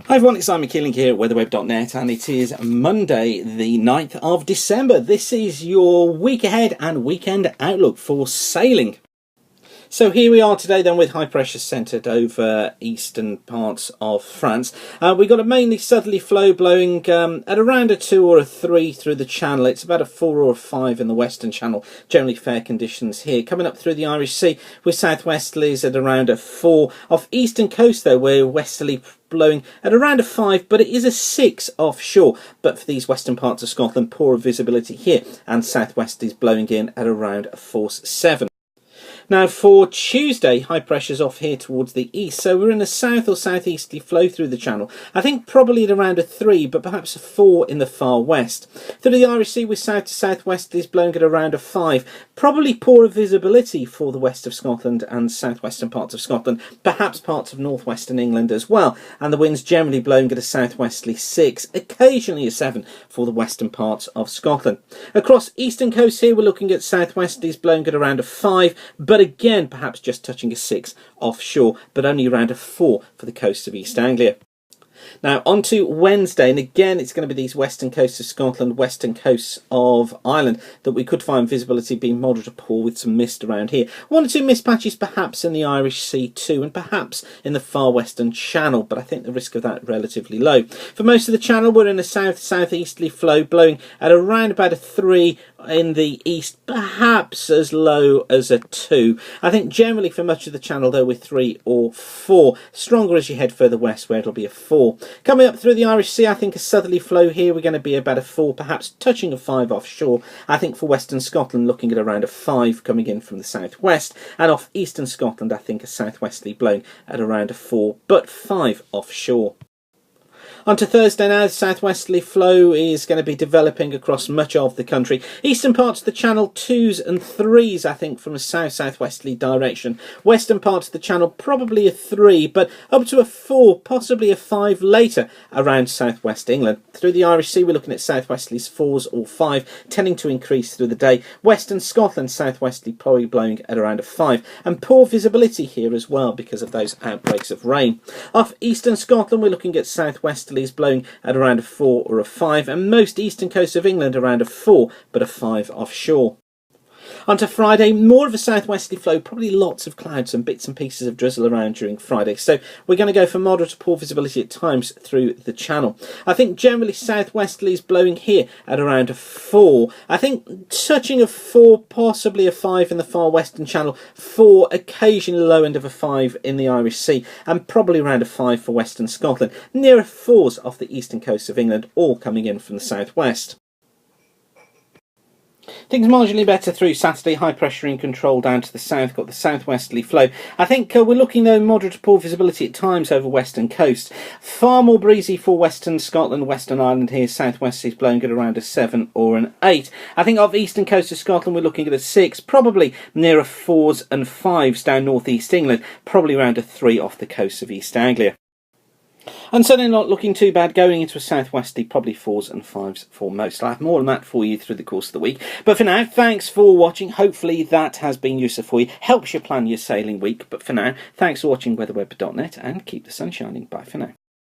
Hi everyone, it's Simon Keeling here at weatherweb.net, and it is Monday the 9th of December. This is your week ahead and weekend outlook for sailing. So here we are today then with high pressure centred over eastern parts of France. We've got a mainly southerly flow blowing at around a 2 or a 3 through the channel. It's about a 4 or a 5 in the western channel. Generally fair conditions here. Coming up through the Irish Sea with southwesterlies at around a 4. Off eastern coast though, we're westerly blowing at around a 5, but it is a 6 offshore. But for these western parts of Scotland, poor visibility here, and southwesterlies blowing in at around a force 7. Now for Tuesday, high pressure's off here towards the east, so we're in a south or southeasterly flow through the channel. I think probably at around a 3, but perhaps a 4 in the far west. Through the Irish Sea with south to southwesterlies blowing at around a 5. Probably poorer visibility for the west of Scotland and southwestern parts of Scotland, perhaps parts of northwestern England as well. And the winds generally blowing at a southwesterly 6, occasionally a 7 for the western parts of Scotland. Across eastern coast here, we're looking at southwesterlies blowing at around a 5, but again perhaps just touching a 6 offshore, but only around a 4 for the coast of East Anglia. Now on to Wednesday, and again it's going to be these western coasts of Scotland, western coasts of Ireland that we could find visibility being moderate to poor with some mist around here. 1 or 2 mist patches perhaps in the Irish Sea too, and perhaps in the far western channel, but I think the risk of that relatively low. For most of the channel we're in a south-southeasterly flow blowing at around about a 3 in the east, perhaps as low as a 2. I think generally for much of the channel though we're 3 or 4. Stronger as you head further west where it'll be a 4. Coming up through the Irish Sea, I think a southerly flow here, we're going to be about a 4, perhaps touching a 5 offshore. I think for western Scotland looking at around a 5 coming in from the southwest, and off eastern Scotland I think a southwesterly blowing at around a 4, but 5 offshore. On to Thursday now, the southwesterly flow is going to be developing across much of the country. Eastern parts of the channel 2s and 3s I think from a south-southwesterly direction. Western parts of the channel probably a 3, but up to a 4, possibly a 5 later around southwest England. Through the Irish Sea we're looking at southwesterlies 4s or 5, tending to increase through the day. Western Scotland southwesterly probably blowing at around a 5, and poor visibility here as well because of those outbreaks of rain. Off eastern Scotland we're looking at southwesterly blowing at around a 4 or a 5, and most eastern coast of England around a 4 but a 5 offshore. On to Friday, more of a southwesterly flow, probably lots of clouds and bits and pieces of drizzle around during Friday, so we're going to go for moderate to poor visibility at times through the channel. I think generally southwesterlies blowing here at around a 4. I think touching a 4, possibly a 5 in the far western channel, 4, occasionally low end of a 5 in the Irish Sea, and probably around a 5 for western Scotland. Nearer 4s off the eastern coast of England, all coming in from the southwest. Things marginally better through Saturday, high pressure in control down to the south, got the southwesterly flow. I think we're looking though moderate to poor visibility at times over western coast. Far more breezy for western Scotland, western Ireland here, southwesterlies blowing at around a 7 or an 8. I think off eastern coast of Scotland we're looking at a 6, probably nearer 4s and 5s down northeast England, probably around a 3 off the coast of East Anglia. And certainly not looking too bad going into a southwesterly, probably 4s and 5s for most. I'll have more on that for you through the course of the week. But for now, thanks for watching. Hopefully that has been useful for you. Helps you plan your sailing week. But for now, thanks for watching weatherweb.net and keep the sun shining. Bye for now.